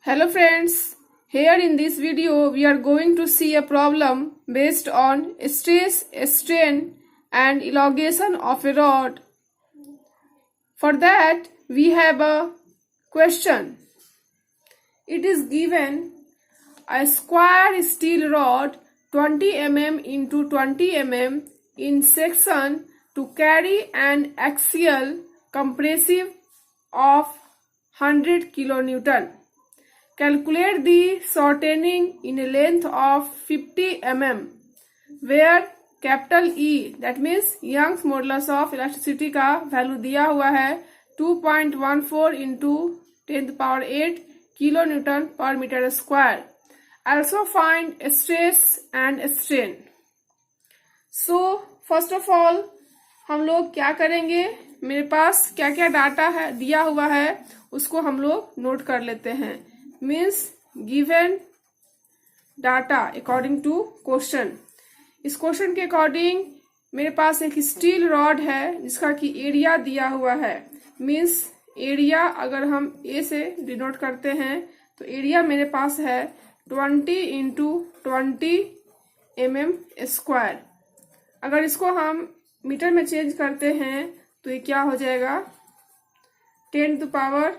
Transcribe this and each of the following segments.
Hello friends, here in this video we are going to see a problem based on stress, strain and elongation of a rod. For that we have a question. It is given a square steel rod 20 mm into 20 mm in section to carry an axial compressive of 100 kilonewton. Calculate the shortening in a length of 50 mm where capital E that means Young's modulus of elasticity का value दिया हुआ है 2.14 into 10⁸ kilo newton पर metre square. Also find stress and strain. So first of all हम लोग क्या करेंगे, मेरे पास क्या क्या डाटा है दिया हुआ है उसको हम लोग नोट कर लेते हैं. Means given data according to question. इस क्वेश्चन के अकॉर्डिंग मेरे पास एक स्टील रॉड है जिसका कि एरिया दिया हुआ है. मीन्स एरिया अगर हम ए से डिनोट करते हैं तो एरिया मेरे पास है 20 इंटू 20 mm स्क्वायर. अगर इसको हम मीटर में चेंज करते हैं तो ये क्या हो जाएगा 10⁻³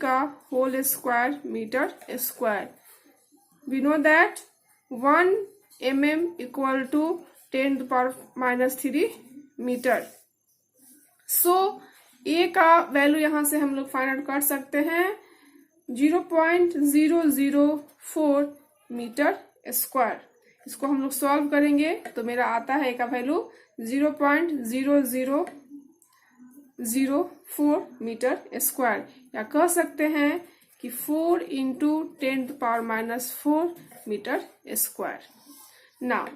का whole square metre square. We know that 1 mm equal to 10⁻³ metre. So A का वैल्यू यहां से हम लोग फाइंड आउट कर सकते हैं 0.004 मीटर स्क्वायर. इसको हम लोग सॉल्व करेंगे तो मेरा आता है ए का वैल्यू 0.0004 मीटर स्क्वायर, या कह सकते हैं कि 4 into 10⁻⁻4 metre square. Now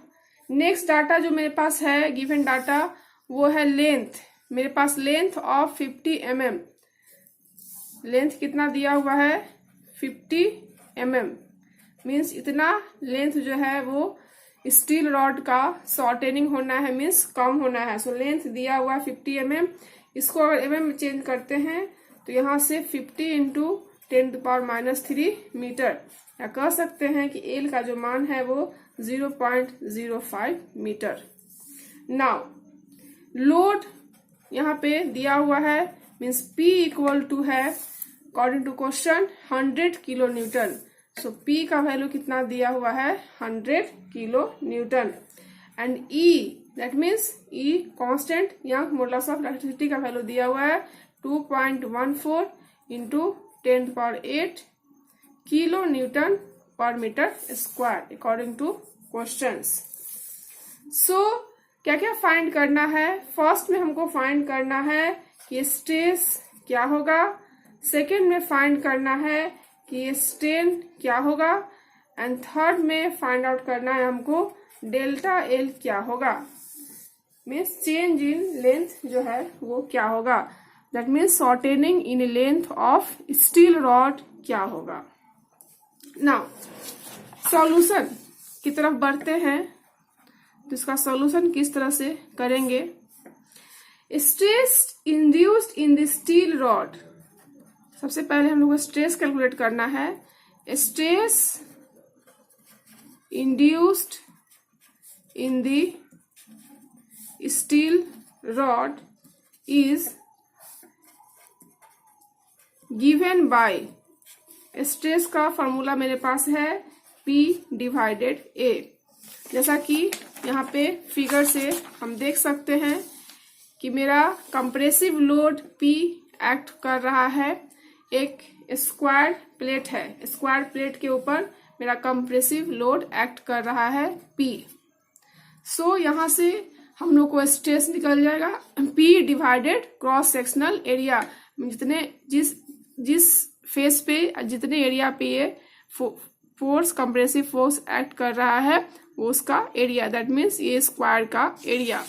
next data जो मेरे पास है गिवन डाटा वो है लेंथ. मेरे पास लेंथ ऑफ 50 mm. लेंथ कितना दिया हुआ है 50 mm. मीन्स इतना लेंथ जो है वो स्टील रॉड का शॉर्टेनिंग होना है, मीन्स कम होना है. सो लेंथ दिया हुआ है 50 mm. इसको अगर mm में चेंज करते हैं तो यहाँ से 50 इंटू 10⁻³ मीटर, या कह सकते हैं कि एल का जो मान है वो 0.05 मीटर. नाउ लोड यहाँ पे दिया हुआ है मीन्स P इक्वल टू है according to question 100 kilo newton. So P का वैल्यू कितना दिया हुआ है 100 kilo newton. And E that means E constant Young modulus of electricity का वैल्यू दिया हुआ है 2.14 इंटू 10⁸ किलो न्यूटन पर metre square according to questions. So क्या क्या फाइंड करना है. फर्स्ट में हमको फाइंड करना है कि स्ट्रेस क्या होगा, सेकेंड में फाइंड करना है कि स्ट्रेन क्या होगा, एंड थर्ड में फाइंड आउट करना है हमको डेल्टा एल क्या होगा. मीन्स चेंज इन लेंथ जो है वो क्या होगा, that means shortening in length of steel rod क्या होगा. नाउ सॉल्यूशन की तरफ बढ़ते हैं तो इसका सॉल्यूशन किस तरह से करेंगे. Stress induced in the steel rod. सबसे पहले हम लोग को स्ट्रेस कैलकुलेट करना है. Stress induced in the steel rod is given by, stress का फॉर्मूला मेरे पास है P/A. जैसा कि यहाँ पे फिगर से हम देख सकते हैं कि मेरा कंप्रेसिव लोड P एक्ट कर रहा है. एक स्क्वायर प्लेट है, स्क्वायर प्लेट के ऊपर मेरा कंप्रेसिव लोड एक्ट कर रहा है P. सो यहाँ से हम लोग को स्ट्रेस निकल जाएगा P/ क्रॉस सेक्शनल एरिया. जितने जिस फेस पे जितने एरिया पे ये फोर्स कंप्रेसिव फोर्स एक्ट कर रहा है वो उसका एरिया, दैट मीन्स ये स्क्वायर का एरिया.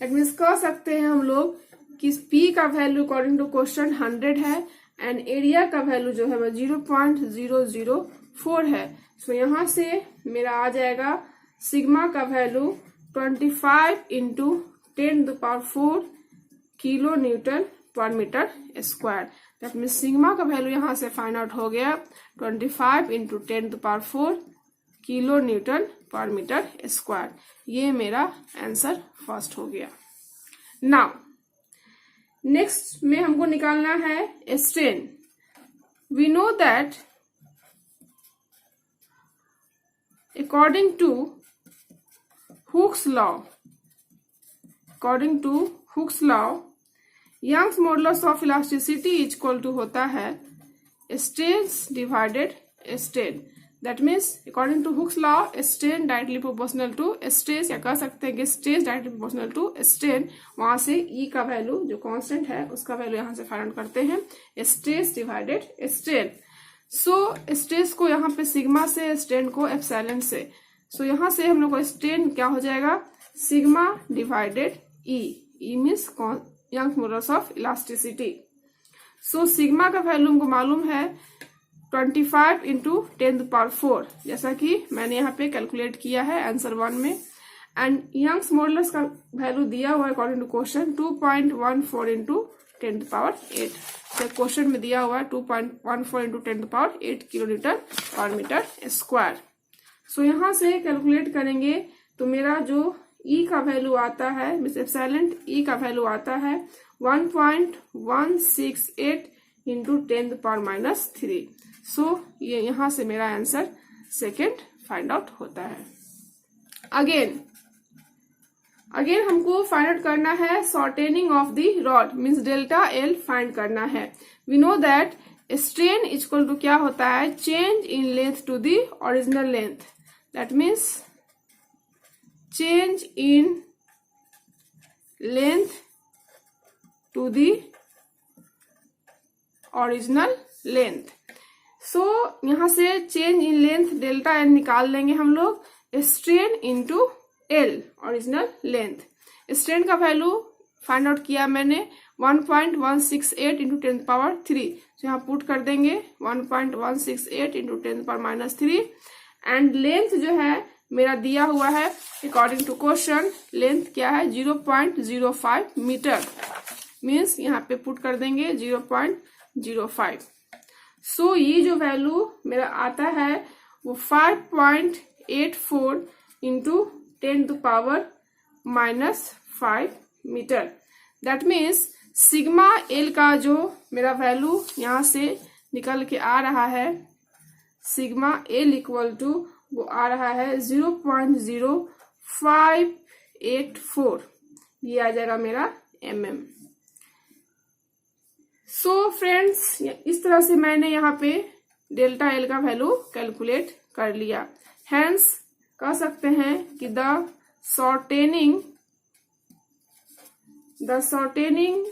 दैट मीन्स कह सकते हैं हम लोग कि P का वैल्यू अकॉर्डिंग टू क्वेश्चन 100 है एंड एरिया का वैल्यू जो है वो 0.004 है. सो यहाँ से मेरा आ जाएगा सिग्मा का वैल्यू 25 इंटू 10⁴ किलो न्यूटन पर metre square. That means sigma का वैल्यू यहाँ से फाइंड आउट हो गया 25 इंटू 10⁴ किलो न्यूटन पर मीटर स्क्वायर। ये मेरा आंसर फर्स्ट हो गया। नाउ नेक्स्ट में हमको निकालना है strain. We know that according to Hooke's law, Young's modulus of elasticity is equal to होता है stress divided strain. That means according to Hooke's law strain directly proportional to stress, या कह सकते हैं कि stress directly proportional to strain. वहां से ई का वैल्यू जो कांस्टेंट है उसका वैल्यू यहाँ से फाइंड आउट करते हैं stress divided strain. So stress को यहाँ पे सिग्मा से, स्ट्रेन को एप्सिलॉन से। सो यहाँ से हम लोग को स्ट्रेन क्या हो जाएगा sigma divided E means Young's modulus of elasticity. So sigma का वैल्यू हमको मालूम है 25 इंटू 10⁴, जैसा कि मैंने यहाँ पे कैलकुलेट किया है आंसर 1 में। एंड यंग्स मॉडुलस का वैल्यू दिया हुआ है according to question 2.14 into 10⁸। Question में दिया हुआ है 2.14 इंटू 10⁸ किलो न्यूटन पर मीटर स्क्वायर। सो यहाँ से कैलकुलेट करेंगे तो मेरा जो ई का वैल्यू आता है मीन्स एप्सिलॉन ई का वैल्यू आता है 1.168 इंटू 10⁻³ सो ये यहाँ से मेरा आंसर सेकेंड फाइंड आउट होता है। अगेन हमको फाइंड आउट करना है shortening of the rod means delta L find करना है। We know that strain equal to क्या होता है change in length to the original length. That means change in length to the original length। So यहाँ से change in length delta L निकाल लेंगे हम लोग strain into L original length. Strain का वैल्यू फाइंड आउट किया मैंने 1.168 into 10⁻³ यहाँ पुट कर देंगे 1.168 इंटू 10⁻³ एंड लेंथ जो है मेरा दिया हुआ है अकॉर्डिंग टू क्वेश्चन लेंथ क्या है 0.05 मीटर मीन्स यहाँ पे पुट कर देंगे 0.05। सो ये जो वैल्यू मेरा आता है वो 5.84 into 10⁻⁻5 metre. That means sigma L का जो मेरा वैल्यू यहाँ से निकल के आ रहा है सिग्मा एल इक्वल टू वो आ रहा है 0.0584 ये आ जाएगा मेरा mm। सो फ्रेंड्स इस तरह से मैंने यहाँ पे डेल्टा एल का वैल्यू कैलकुलेट कर लिया। हेंस कह सकते हैं कि the shortening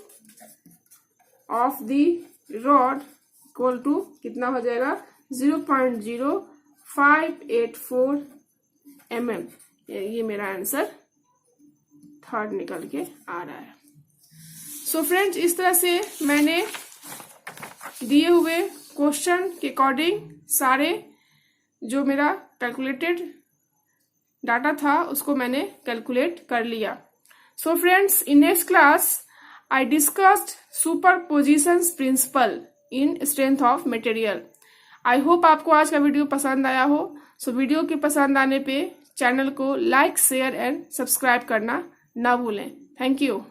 of the rod equal to कितना हो जाएगा 0.0584 mm। ये मेरा आंसर थर्ड निकल के आ रहा है। सो फ्रेंड्स इस तरह से मैंने दिए हुए क्वेश्चन के अकॉर्डिंग सारे जो मेरा कैलकुलेटेड डाटा था उसको मैंने कैलकुलेट कर लिया। So friends in next class I discussed superpositions principle in strength of material. I hope आपको आज का वीडियो पसंद आया हो। सो वीडियो के पसंद आने पे चैनल को लाइक शेयर एंड सब्सक्राइब करना ना भूलें। Thank you.